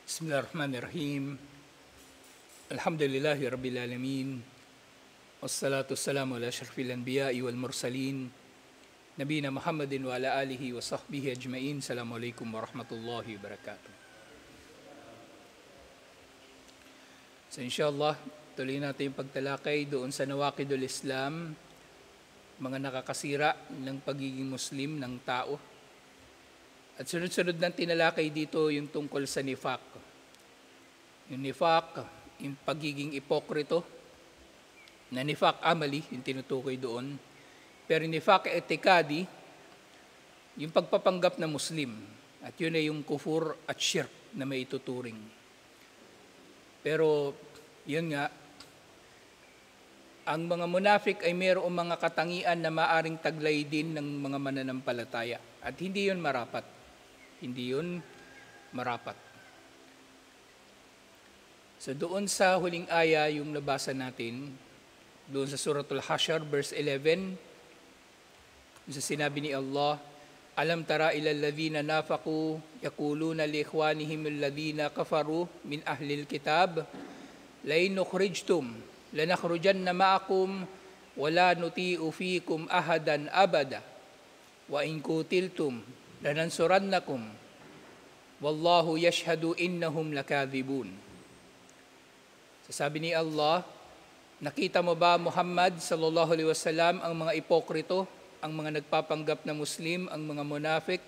Bismillahirrahmanirrahim. Alhamdulillahi Rabbil Alamin. Wassalatu wassalamu ala asyrafil anbiya'i wal mursalin. Nabiyina Muhammadin wa ala alihi wa sahbihi ajma'in. Assalamualaikum warahmatullahi wabarakatuh. So inshallah, tuloy natin yung pagtalakay doon sa nawaqidul Islam, mga nakakasira ng pagiging Muslim ng tao. At sunod-sunod ng tinalakay dito yung tungkol sa nifaq. Yung nifaq, yung pagiging ipokrito, na nifaq amali, yung tinutukoy doon. Pero nifaq etikadi, yung pagpapanggap na Muslim. At yun ay yung kufur at shirk na may ituturing. Pero yun nga, ang mga munafik ay mayroong mga katangian na maaring taglay din ng mga mananampalataya. At hindi yun marapat. Hindi yun marapat. So doon sa huling aya yung nabasa natin, doon sa Suratul Hasyr, verse 11, sa sinabi ni Allah, Alam tara ilal ladhina nafaqu, yakuluna li ikhwanihim alladhina kafaru min ahlil kitab, lain nukhrijtum, lanakhrujanna ma'akum, wala nuti'u fikum ahadan abada, wa in kutiltum, lanansurannakum, wallahu yashhadu innahum lakadhibun. Sabi ni Allah, nakita mo ba Muhammad sallallahu alaihi wasallam ang mga ipokrito, ang mga nagpapanggap na Muslim, ang mga munafik,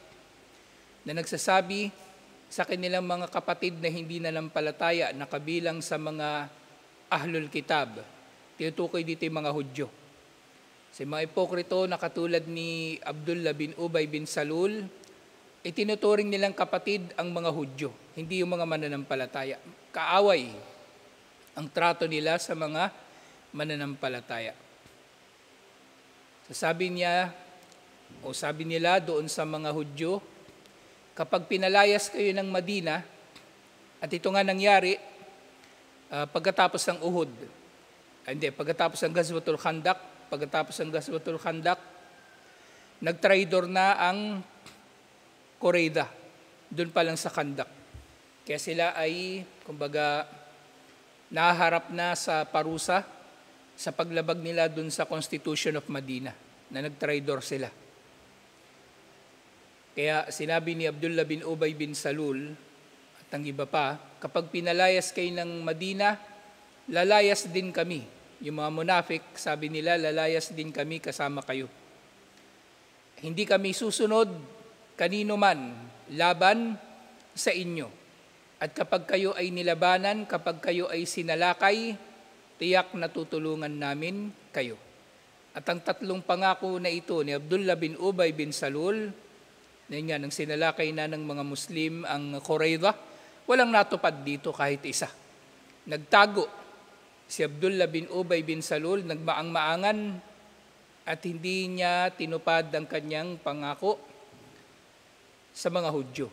na nagsasabi sa kanilang mga kapatid na hindi nanampalataya na kabilang sa mga ahlul kitab. Tinutukoy dito yung mga Hudyo. Sa mga ipokrito na katulad ni Abdullah bin Ubay bin Salul, itinuturing nilang kapatid ang mga Hudyo, hindi yung mga mananampalataya. Kaaway ang trato nila sa mga mananampalataya. So sabi nila doon sa mga Hudyo, kapag pinalayas kayo ng Madina, at ito nga nangyari pagkatapos ng Uhud, pagkatapos ng Ghazwatul Khandaq, nagtraidor na ang Qurayza, doon pa lang sa Khandaq. Kaya sila ay, kumbaga, naharap na sa parusa sa paglabag nila doon sa Constitution of Medina, na nagtraidor sila. Kaya sinabi ni Abdullah bin Ubay bin Salul, at ang iba pa, kapag pinalayas kayo ng Medina, lalayas din kami. Yung mga munafik, sabi nila, lalayas din kami kasama kayo. Hindi kami susunod kanino man laban sa inyo. At kapag kayo ay nilabanan, kapag kayo ay sinalakay, tiyak na tutulungan namin kayo. At ang tatlong pangako na ito ni Abdullah bin Ubay bin Salul, na nga, nang sinalakay na ng mga Muslim ang Qurayza, walang natupad dito kahit isa. Nagtago si Abdullah bin Ubay bin Salul, nagmaang-maangan, at hindi niya tinupad ang kanyang pangako sa mga Hudyo.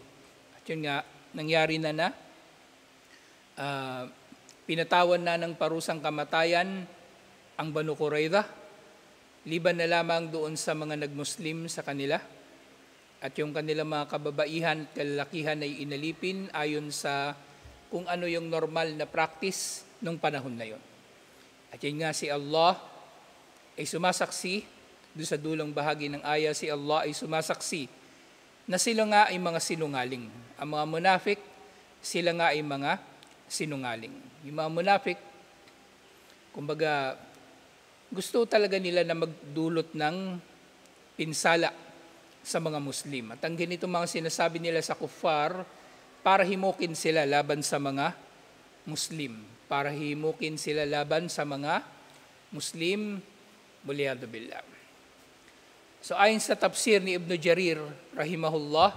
At yun nga, nangyari na pinatawan na ng parusang kamatayan ang Banu Qurayza, liban na lamang doon sa mga nagmuslim sa kanila, at yung kanilang mga kababaihan at kalalakihan ay inalipin ayon sa kung ano yung normal na practice nung panahon na yon. At yun nga, si Allah ay sumasaksi, doon sa dulong bahagi ng aya, si Allah ay sumasaksi na sila nga ay mga sinungaling. Ang mga munafik, sila nga ay mga sinungaling. Yung mga munafik, kumbaga, gusto talaga nila na magdulot ng pinsala sa mga Muslim. At ang ganito mga sinasabi nila sa kuffar, para himukin sila laban sa mga Muslim. Para himukin sila laban sa mga Muslim, waliyadu billah. So ayon sa tafsir ni Ibn Jarir, rahimahullah,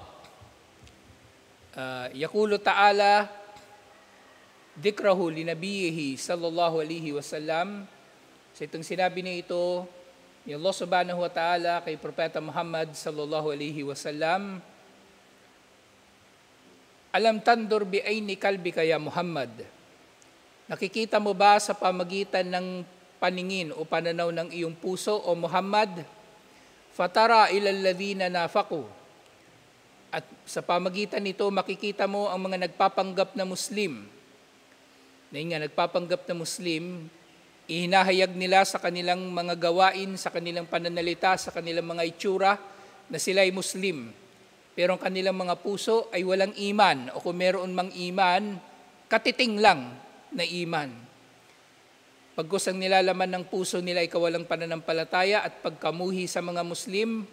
yaqulu ta'ala, dhikrahu li nabiyhi sallallahu alaihi wasallam, sa itong sinabi niya ito, ni Allah subhanahu wa ta'ala kay Propeta Muhammad sallallahu alaihi wasallam, Alam tandur bi ayni kalbika ya Muhammad, nakikita mo ba sa pamagitan ng paningin o pananaw ng iyong puso o Muhammad, fatara ilal ladhina nafaqu, At sa pamagitan nito, makikita mo ang mga nagpapanggap na Muslim. Nagpapanggap na Muslim, ihinahayag nila sa kanilang mga gawain, sa kanilang pananalita, sa kanilang mga itsura, na sila ay Muslim. Pero ang kanilang mga puso ay walang iman, o kung meron mang iman, katiting lang na iman. Pagkus ang nilalaman ng puso nila ay kawalang pananampalataya at pagkamuhi sa mga Muslim,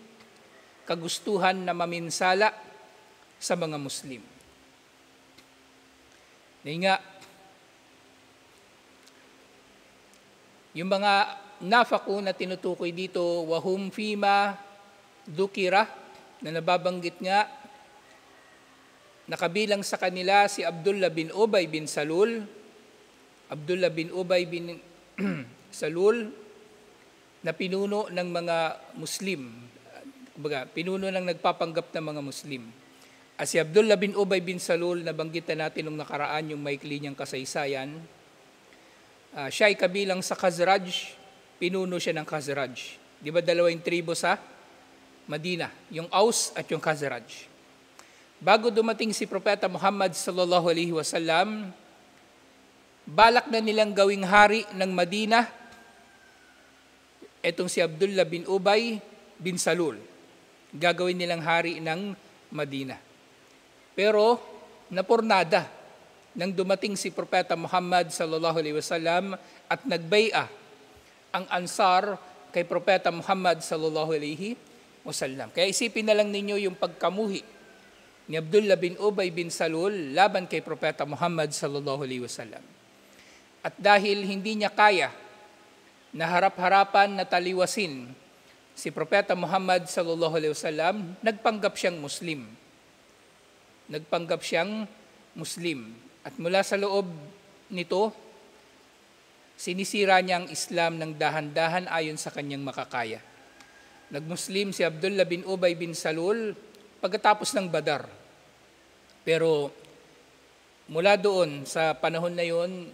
kagustuhan na maminsala sa mga Muslim. Nga, yung mga nafaqo na tinutukoy dito, wahum fima dukira, na nababanggit nga, nakabilang sa kanila si Abdullah bin Ubay bin Salul. Abdullah bin Ubay bin Salul na pinuno ng mga Muslim. Pinuno ng nagpapanggap ng mga Muslim. At si Abdullah bin Ubay bin Salul, nabanggitan natin nung nakaraan yung maikli niyang kasaysayan. Siya ay kabilang sa Khazraj, pinuno siya ng Khazraj. Di ba dalawang tribo sa Madina, yung Aus at yung Khazraj. Bago dumating si Propeta Muhammad sallallahu alaihi wasallam, balak na nilang gawing hari ng Madina etong si Abdullah bin Ubay bin Salul. Gagawin nilang hari ng Madina. Pero napurnada nang dumating si Propeta Muhammad sallallahu alaihi wasallam at nagbai'a ang Ansar kay Propeta Muhammad sallallahu alaihi wasallam. Kaya isipin na lang ninyo yung pagkamuhi ni Abdullah bin Ubay bin Salul laban kay Propeta Muhammad sallallahu alaihi wasallam. At dahil hindi niya kaya na harap-harapan na taliwasin si Propeta Muhammad sallallahu alaihi wasallam, nagpanggap siyang Muslim. Nagpanggap siyang Muslim. At mula sa loob nito, sinisira niya ang Islam ng dahan-dahan ayon sa kanyang makakaya. Nagmuslim si Abdullah bin Ubay bin Salul pagkatapos ng Badar. Pero mula doon sa panahon na yon,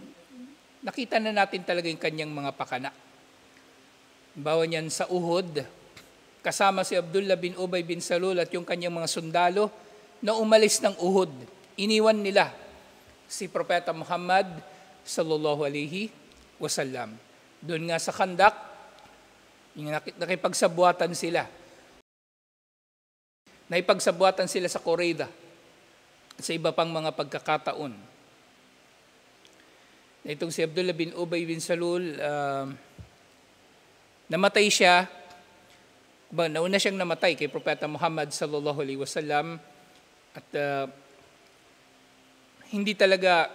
nakita na natin talaga yung kanyang mga pakana. Bawa niyan sa Uhud, kasama si Abdullah bin Ubay bin Salul at yung kanyang mga sundalo na umalis ng Uhud. Iniwan nila si Propeta Muhammad sallallahu alaihi wasallam. Doon nga sa Khandak, nakipagsabuatan sila. Naipagsabuatan sila sa Qurayda at sa iba pang mga pagkakataon. Itong si Abdullah bin Ubay bin Salul, namatay siya, nauna siyang namatay kay Propeta Muhammad sallallahu alaihi wasallam at hindi talaga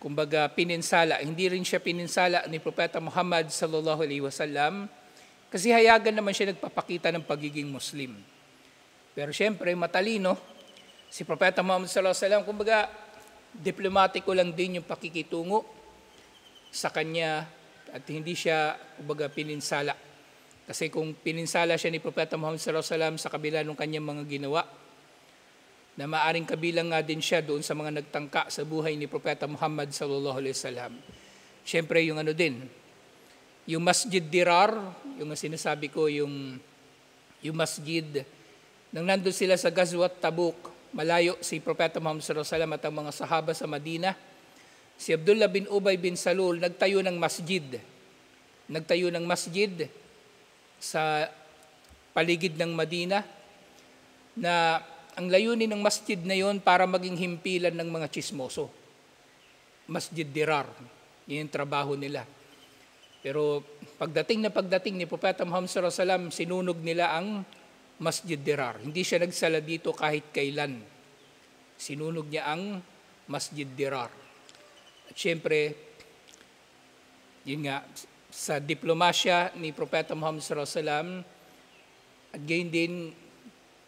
kumbaga pininsala, hindi rin siya pininsala ni Propeta Muhammad sallallahu alaihi wasallam kasi hayagan naman siya nagpapakita ng pagiging Muslim. Pero siyempre matalino si Propeta Muhammad sallallahu alaihi wasallam, kumbaga diplomatiko lang din yung pakikitungo sa kanya at hindi siya kumbaga pininsala. Kasi kung pininsala siya ni Propeta Muhammad sallallahu alaihi wasallam sa kabila ng kanyang mga ginawa, na maaring kabilang nga din siya doon sa mga nagtangka sa buhay ni Propeta Muhammad sallallahu alaihi wasallam. Siyempre yung yung Masjid Dirar, yung sinasabi ko, yung masjid, nang nandun sila sa Ghazwat Tabuk, malayo si Propeta Muhammad sallallahu alaihi wasallam at ang mga sahaba sa Madina, si Abdullah bin Ubay bin Salul nagtayo ng masjid sa paligid ng Madina, na ang layunin ng masjid na yon para maging himpilan ng mga chismoso. Masjid Dirar, yun yung trabaho nila. Pero pagdating ni Propeta Muhammad sallallahu alaihi wasallam, sinunog nila ang Masjid Dirar. Hindi siya nagsala dito kahit kailan. Sinunog niya ang Masjid Dirar. At syempre, yun nga, sa diplomasya ni Propeta Muhammad sallallahu alaihi wasallam, at gayon din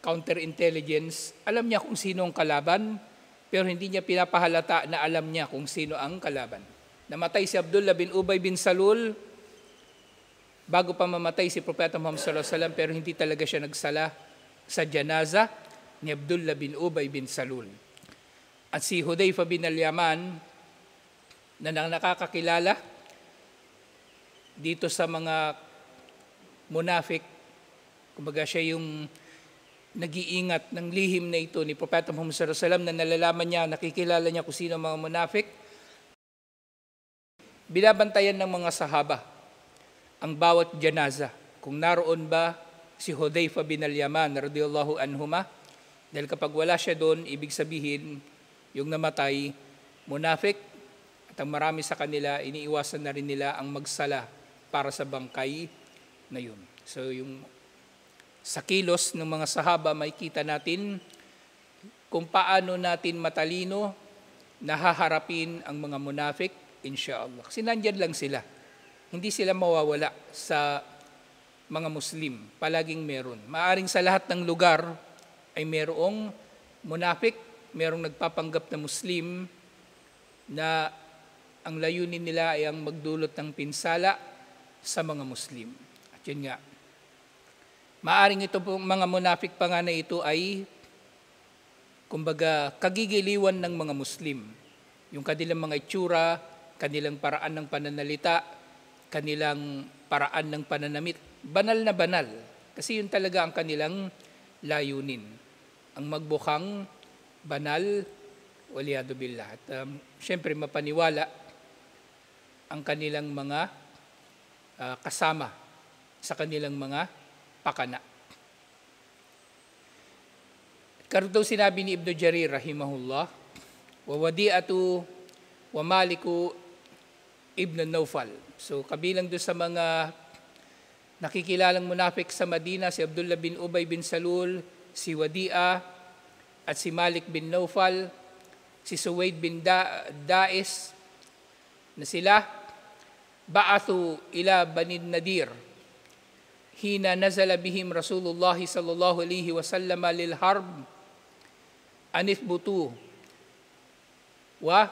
counterintelligence, alam niya kung sino ang kalaban, pero hindi niya pinapahalata na alam niya kung sino ang kalaban. Namatay si Abdullah bin Ubay bin Salul, bago pa mamatay si Propeta Muhammad sallallahu alaihi wasallam, pero hindi talaga siya nagsala sa janaza ni Abdullah bin Ubay bin Salul. At si Hudayfa bin al-Yaman, na nakakakilala dito sa mga munafik, kumbaga siya yung nag-iingat ng lihim na ito ni Propeta Muhammad sallallahu alaihi wasallam na nalalaman niya, nakikilala niya kung sino ang mga munafik, binabantayan ng mga sahaba ang bawat janaza. Kung naroon ba si Hudayfa bin al-Yaman radhiyallahu anhuma, dahil kapag wala siya doon, ibig sabihin yung namatay, munafik, at ang marami sa kanila, iniiwasan na rin nila ang magsala para sa bangkay na yun. So yung sa kilos ng mga sahaba, makikita natin kung paano natin matalino nahaharapin ang mga munafik, insyaAllah. Kasi nandyan lang sila. Hindi sila mawawala sa mga Muslim. Palaging meron. Maaring sa lahat ng lugar ay merong munafik, merong nagpapanggap na Muslim na ang layunin nila ay ang magdulot ng pinsala sa mga Muslim. At yun nga, maaring ito pong mga munafik pa nga na ito ay, kumbaga, kagigiliwan ng mga Muslim. Yung kanilang mga itsura, kanilang paraan ng pananalita, kanilang paraan ng pananamit, banal na banal. Kasi yun talaga ang kanilang layunin. Ang magbukhang banal, waliyadu billah. At syempre mapaniwala ang kanilang mga kasama sa kanilang mga pakana. Karon daw sinabi ni Ibn Jarir rahimahullah, wa wadi'atu wa maliku ibn Nawfal. So kabilang doon sa mga nakikilalang munafik sa Madina, si Abdullah bin Ubay bin Salul, si Wadi'a at si Malik bin Nawfal, si Suwaid bin Da'is, na sila ba'athu ila Bani Nadir hina nazala bihim Rasulullah sallallahu alaihi wasallam lil harb anithbutu wa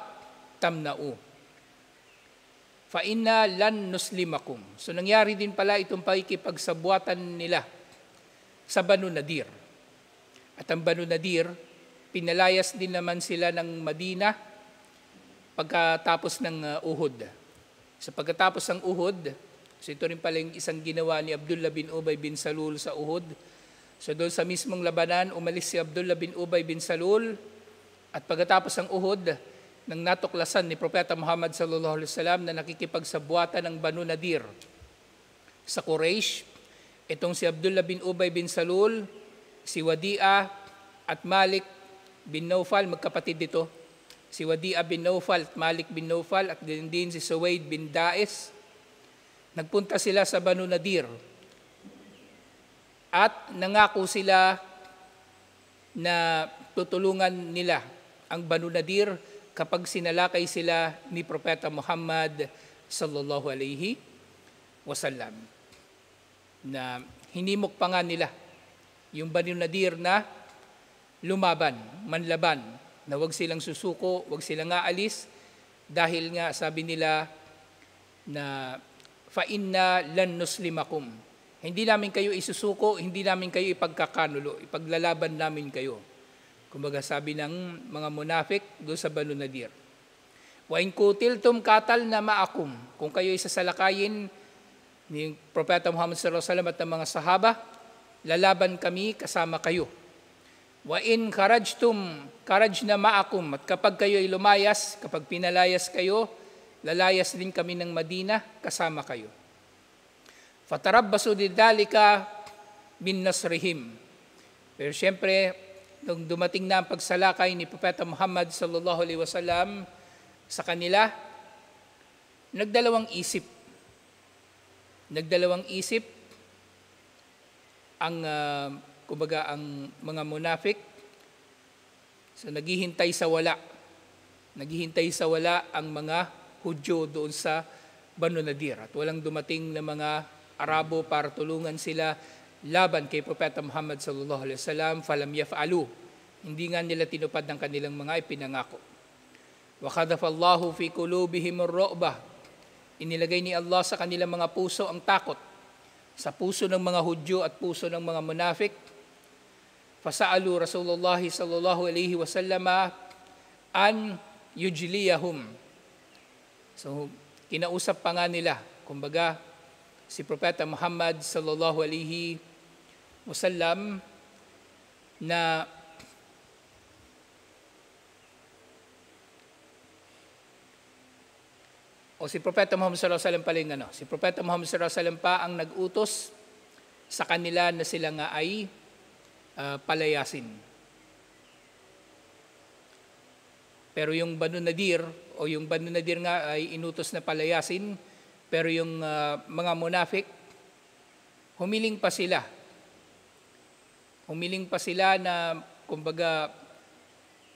tamna'u fa inna lan nuslimakum. So nangyari din pala itong pakikipagsabuatan nila sa Banu Nadir. At ang Banu Nadir, pinalayas din naman sila ng Madina pagkatapos ng Uhud. Sa pagkatapos ng Uhud, so ito rin pala yung isang ginawa ni Abdullah bin Ubay bin Salul sa Uhud. So doon sa mismong labanan, umalis si Abdullah bin Ubay bin Salul, at pagkatapos ng Uhud, nang natuklasan ni Propeta Muhammad sallallahu alaihi wasallam na nakikipagsabuatan ng Banu Nadir sa Quraysh, itong si Abdullah bin Ubay bin Salul, si Wadi'a at Malik bin Nawfal, magkapatid dito. Si Wadi'a bin Nawfal at Malik bin Nawfal at din si Suwaid bin Da'is. Nagpunta sila sa Banu Nadir at nangako sila na tutulungan nila ang Banu Nadir kapag sinalakay sila ni Propeta Muhammad sallallahu alaihi wasallam. Na hinimok pa nga nila yung Banu Nadir na lumaban, manlaban, na wag silang susuko, wag silang aalis, dahil nga sabi nila na fa inna lan nuslimakum. Hindi namin kayo isusuko, hindi namin kayo ipagkakanulo, ipaglalaban namin kayo. Kumbaga sabi ng mga munafik doon sa Banu Nadir. Wa in kutiltum katal na ma'akum. Kung kayo isasalakayin ni Propeta Muhammad sallallahu alaihi wasallam at ng mga sahaba, lalaban kami kasama kayo. Wa in karajtum karajna ma'akum. At kapag kayo ay lumayas, kapag pinalayas kayo, lalayas din kami ng Madina, kasama kayo. Fatarabbasu lidhalika bin nasrihim. Pero siyempre, nung dumating na ang pagsalakay ni Propeta Muhammad sallallahu alaihi wasallam sa kanila, nagdalawang isip. Nagdalawang isip ang kumbaga ang mga munafik. So naghihintay sa wala. Naghihintay sa wala ang mga Hudyo doon sa Banu Nadir. At walang dumating na mga Arabo para tulungan sila laban kay Propeta Muhammad sallallahu alaihi wasallam. Falam yaf'alu. Hindi nga nila tinupad ng kanilang mga ipinangako. Wa khadafallahu fi qulubihim ar-ru'bah. Inilagay ni Allah sa kanilang mga puso ang takot. Sa puso ng mga Hudyo at puso ng mga munafik. Fasa'alu Rasulullah sallallahu alaihi wasallam an yujliyahum. So kinausap pa nga nila, kumbaga si Propeta Muhammad sallallahu alaihi wasallam na si Propeta Muhammad sallallahu alaihi wasallam pala yung si Propeta Muhammad sallallahu alaihi wasallam pa ang nag-utos sa kanila na sila nga ay palayasin. Pero yung Banu Nadir nga ay inutos na palayasin, pero yung mga munafik, humiling pa sila. Humiling pa sila na, kumbaga,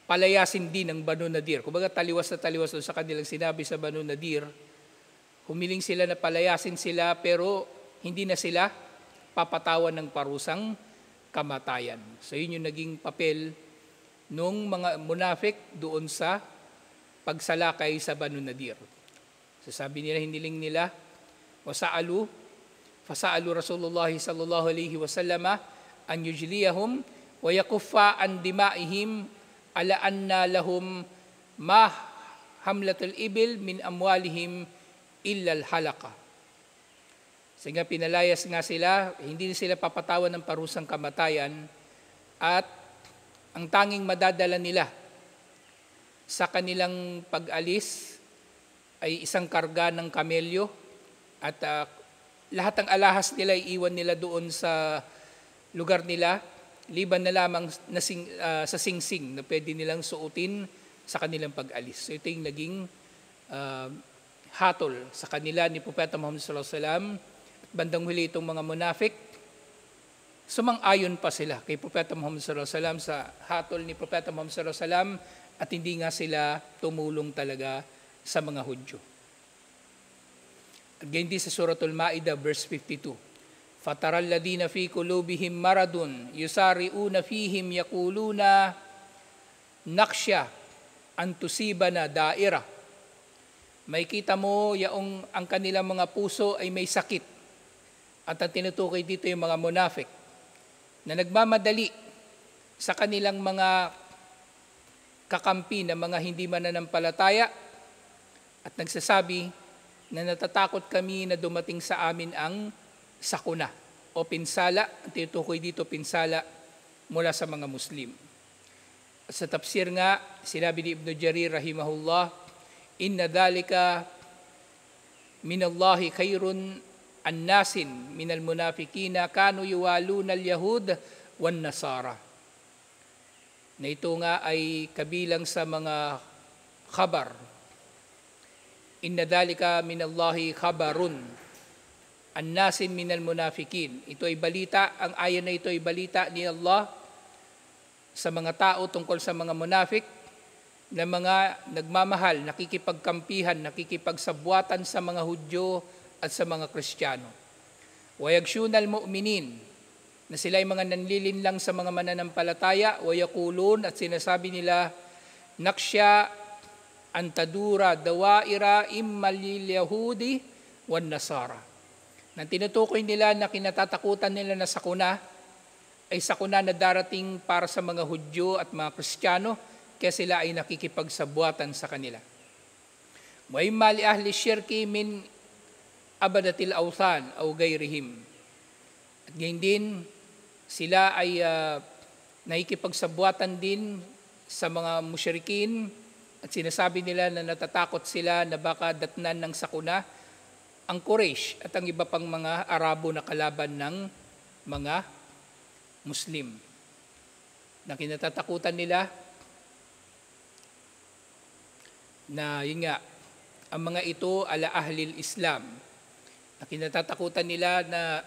palayasin din ng Banu Nadir. Kumbaga, taliwas na taliwas sa kanilang sinabi sa Banu Nadir. Humiling sila na palayasin sila, pero hindi na sila papatawan ng parusang kamatayan. So, yun yung naging papel nung mga munafik doon sa pagsalakay sa Banu Nadir. So sabi nila, hiniling nila, fasa'alu Rasulullah sallallahu alaihi wasallam an yujliyahum wa yakuffa an dimaihim ala anna lahum ma hamlatul ibil min amwalihim illa al-halaqa. Sige, pinalayas nga sila, hindi sila papatawan ng parusang kamatayan, at ang tanging madadala nila sa kanilang pag-alis ay isang karga ng kamelyo, at lahat ng alahas nila iiwan nila doon sa lugar nila, liban na lamang sa singsing na pwede nilang suotin sa kanilang pag-alis. So ito yung naging hatol sa kanila ni Propeta Muhammad sallallahu alaihi wasallam. At bandang huli itong mga munafik, sumang-ayon pa sila kay Propeta Muhammad sallallahu alaihi wasallam sa hatol ni Propeta Muhammad sallallahu alaihi wasallam, at hindi nga sila tumulong talaga sa mga Hudyo. At ganyan din sa Suratul Ma'idah verse 52. Fataral ladina fi qulubihim maradun yusari'una fihim yaquluna nakhsha an tusibana da'ira. May kita mo yaong ang kanilang mga puso ay may sakit. At ang tinutukoy dito yung mga munafik na nagmamadali sa kanilang mga kakampi na mga hindi mananampalataya, at nagsasabi na natatakot kami na dumating sa amin ang sakuna o pinsala. Ang tinutukoy dito, pinsala mula sa mga Muslim. At sa tafsir nga, sinabi ni Ibn Jarir rahimahullah, inna dhalika minallahi khairun annasin minal munafikina kanu yuwaluna al-yahud wan nasara. Na ito nga ay kabilang sa mga khabar. Inna dhalika minallahi khabarun annasin minal munafikin. Ito ay balita, ang ayan na ito ay balita ni Allah sa mga tao tungkol sa mga munafik na mga nagmamahal, nakikipagkampihan, nakikipagsabwatan sa mga Hudyo at sa mga Kristiyano. Wayaghshunal mu'minin, na sila ay mga nanlilinlang sa mga mananampalataya, wayakulun, at sinasabi nila, naksya antadura dawaira immalil yahudi wan nasara. Nang tinutukoy nila na kinatatakutan nila na sakuna, ay sakuna na darating para sa mga Hudyo at mga Kristiyano, kaya sila ay nakikipagsabwatan sa kanila. Wa imma li ahli syirki min abadatil awthan aw gayrihim. At ngayon din, sila ay nakikipagsabwatan din sa mga musyrikin, at sinasabi nila na natatakot sila na baka datnan ng sakuna ang Quraysh at ang iba pang mga Arabo na kalaban ng mga Muslim. Na kinatatakutan nila na yun nga, ang mga ito ala ahlil Islam, na kinatatakutan nila na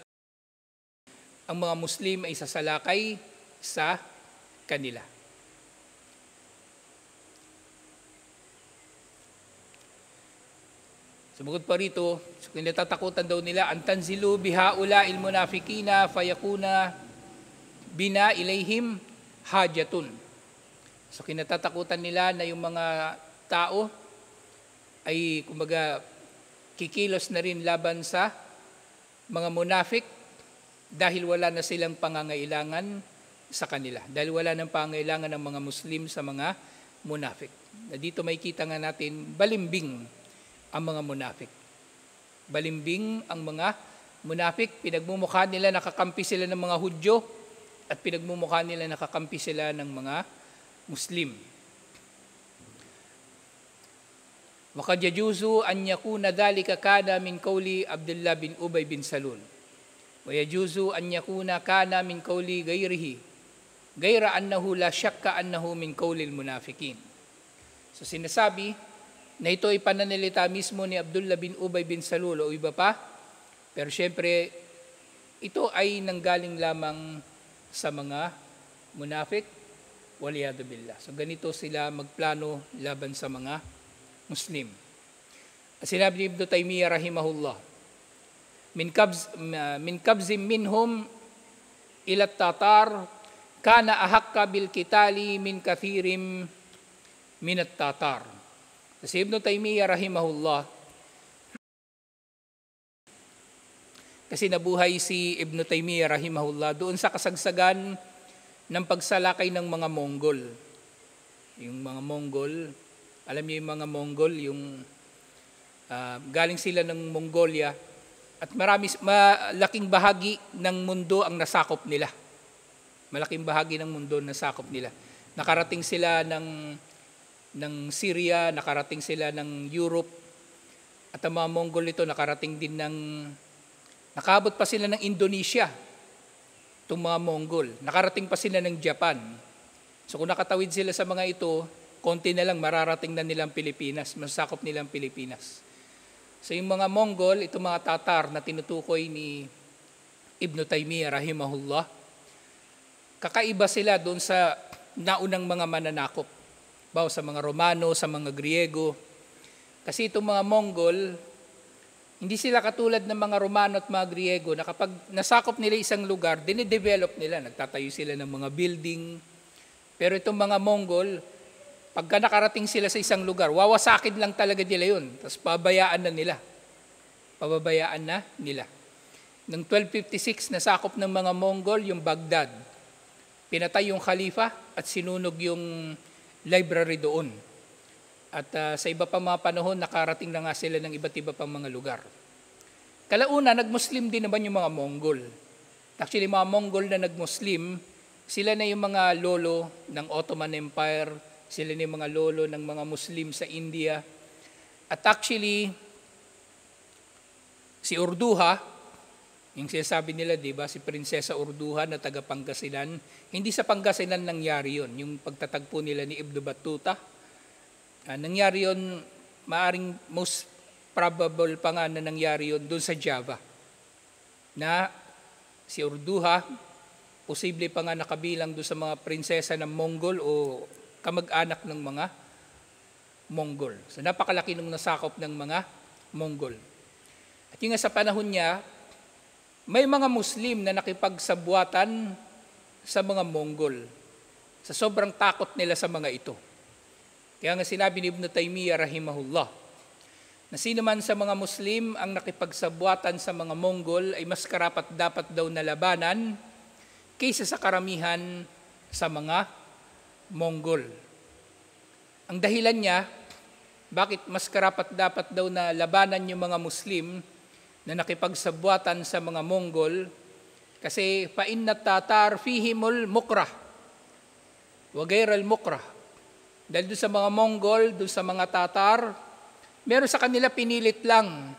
ang mga Muslim ay sasalakay sa kanila. Sumugod pa rito, so kinatatakutan daw nila, antanzilu bihaula ilmunafikina fayakuna bina ilayhim hajatun. So kinatatakutan nila na yung mga tao ay kumbaga kikilos na rin laban sa mga munafik dahil wala na silang pangangailangan sa kanila. Dahil wala nang pangangailangan ng mga Muslim sa mga munafik. Na dito may kita nga natin, balimbing ang mga munafik. Balimbing ang mga munafik, pinagmumukha nila nakakampi sila ng mga Hudyo at pinagmumukha nila nakakampi sila ng mga Muslim. وَقَدْ يَجُوزُ أَنْ يَكُونَ ذَلِكَ كَانَ مِنْ قَوْلِ عبد الله بن أبي بن سلول وَيَجُوزُ أَنْ يَكُونَ كَانَ مِنْ قَوْلِ غَيْرِهِ غَيْرَ أَنَّهُ لَا شَكَّ أَنَّهُ مِنْ قَوْلِ الْمُنَافِقِينَ. So sinasabi na ito ay pananalita mismo ni Abdullah bin Ubay bin Salul o iba pa, pero syempre ito ay nanggaling lamang sa mga munafik, waliyadu billah. So ganito sila magplano laban sa mga Muslim. Sinabi ni Ibn Taymiyyah rahimahullah, min kabzim minhum ila tatar kana ahakka bil kitali min kathirim min at-tatar. Si Ibn Taymiyyah rahimahullah, kasi nabuhay si Ibn Taymiyyah rahimahullah doon sa kasagsagan ng pagsalakay ng mga Mongol. Yung mga Mongol, alam niyo yung mga Mongol, yung galing sila ng Mongolia at malaking bahagi ng mundo ang nasakop nila. Malaking bahagi ng mundo nasakop nila. Nakarating sila ng Syria, nakarating sila ng Europe, at ang mga Mongol ito nakarating din nakabot pa sila ng Indonesia, itong mga Mongol. Nakarating pa sila ng Japan. So kung nakatawid sila sa mga ito, konti na lang mararating na nilang Pilipinas, masakop nilang Pilipinas. So yung mga Mongol, itong mga Tatar na tinutukoy ni Ibn Taymiyyah rahimahullah, kakaiba sila doon sa naunang mga mananakop. Bawa sa mga Romano, sa mga Griego. Kasi itong mga Mongol, hindi sila katulad ng mga Romano at mga Griego na kapag nasakop nila isang lugar, dinidevelop nila, nagtatayo sila ng mga building. Pero itong mga Mongol, pagka nakarating sila sa isang lugar, wawasakin lang talaga nila yun. Tapos pabayaan na nila. Pababayaan na nila. Noong 1256, nasakop ng mga Mongol yung Baghdad. Pinatay yung Khalifa at sinunog yung library doon. At sa iba pang mga panahon, nakarating na nga sila ng iba't iba pang mga lugar. Kalauna, nag-Muslim din naman yung mga Mongol. Actually, mga Mongol na nag-Muslim, sila na yung mga lolo ng Ottoman Empire, sila na yung mga lolo ng mga Muslim sa India. At actually, si Urduha, yung sinasabi nila, di ba, si Prinsesa Urduha na taga Pangasinan, hindi sa Pangasinan nangyari yun, yung pagtatagpo nila ni Ibn Battuta. Nangyari yun, maaring most probable pa nga na nangyari yun doon sa Java. Na si Urduha, posible pa nga nakabilang doon sa mga prinsesa ng Mongol o kamag-anak ng mga Mongol. So napakalaki nung nasakop ng mga Mongol. At yung sa panahon niya, may mga Muslim na nakipagsabuatan sa mga Mongol. Sa sobrang takot nila sa mga ito. Kaya nga sinabi ni Ibn Taymiyyah rahimahullah, na sino man sa mga Muslim ang nakipagsabuatan sa mga Mongol ay mas karapat dapat daw na labanan kaysa sa karamihan sa mga Mongol. Ang dahilan niya, bakit mas karapat dapat daw na labanan yung mga Muslim na nakipagsabuatan sa mga Mongol, kasi fa inna tatar fihimul mukrah wa ghairal mukrah. Dahil doon sa mga Mongol, doon sa mga Tatar, meron sa kanila pinilit lang.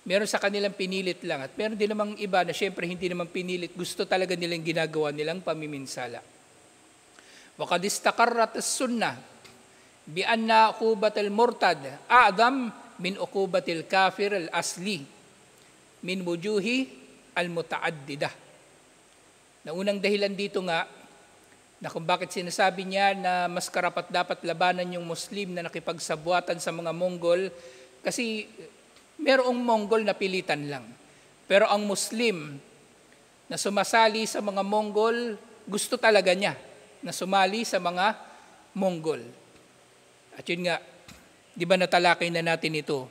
Meron sa kanilang pinilit lang. At meron din namang iba na syempre hindi naman pinilit. Gusto talaga nilang ginagawa nilang pamiminsala. وَقَدْ اسْتَقَرَّتِ السُّنَّةِ بِأَنَّ عُقُوبَةَ الْمُرْتَدِ أَعْظَمُ مِنْ عُقُوبَةِ الْكَافِرِ الْأَصْلِي مِنْ وُجُوهِ الْمُتَعَدِّدَةِ. Na unang dahilan dito nga, na kung bakit sinasabi niya na mas karapat dapat labanan yung Muslim na nakipagsabuatan sa mga Mongol, kasi merong Mongol na pilitan lang. Pero ang Muslim na sumasali sa mga Mongol, gusto talaga niya na sumali sa mga Mongol. At yun nga, di ba natalakay na natin ito?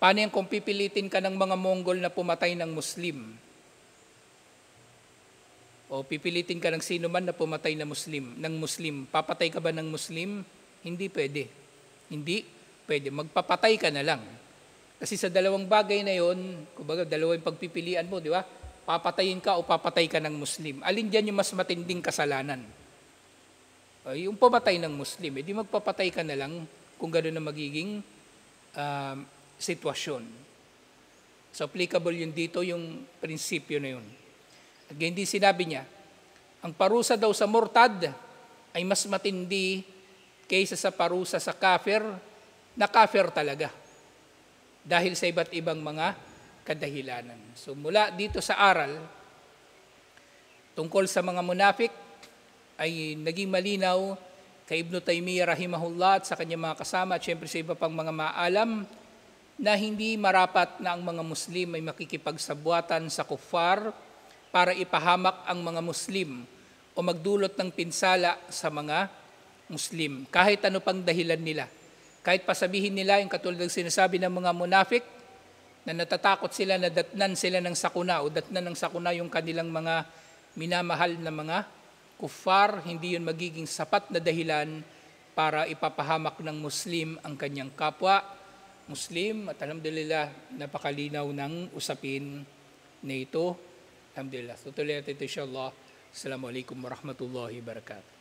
Paano yung kung pipilitin ka ng mga Mongol na pumatay ng Muslim? O pipilitin ka ng sino man na pumatay ng Muslim. Papatay ka ba ng Muslim? Hindi pwede. Hindi pwede. Magpapatay ka na lang. Kasi sa dalawang bagay na yon, kumbaga dalawang pagpipilian mo, di ba? papatayin ka o papatay ka ng Muslim. Alin dyan yung mas matinding kasalanan? Yung pamatay ng Muslim, di magpapatay ka na lang kung gano'n na magiging sitwasyon. So applicable yun dito, yung prinsipyo na yun. At hindi sinabi niya, ang parusa daw sa murtad ay mas matindi kaysa sa parusa sa kafir, na kafir talaga. Dahil sa iba't ibang mga kadahilanan. So mula dito sa aral, tungkol sa mga munafik, ay naging malinaw kay Ibn Taymiyyah rahimahullah at sa kanyang mga kasama at syempre sa iba pang mga maalam na hindi marapat na ang mga Muslim ay makikipagsabwatan sa kuffar para ipahamak ang mga Muslim o magdulot ng pinsala sa mga Muslim. Kahit ano pang dahilan nila. Kahit pasabihin nila yung katulad ng sinasabi ng mga munafik na natatakot sila na datnan sila ng sakuna o datnan ng sakuna yung kanilang mga minamahal na mga kuffar, hindi yun magiging sapat na dahilan para ipapahamak ng Muslim ang kanyang kapwa Muslim. At alhamdulillah, napakalinaw ng usapin na ito. Alhamdulillah. Tutuloy natin ito insyaAllah. Assalamualaikum warahmatullahi wabarakatuh.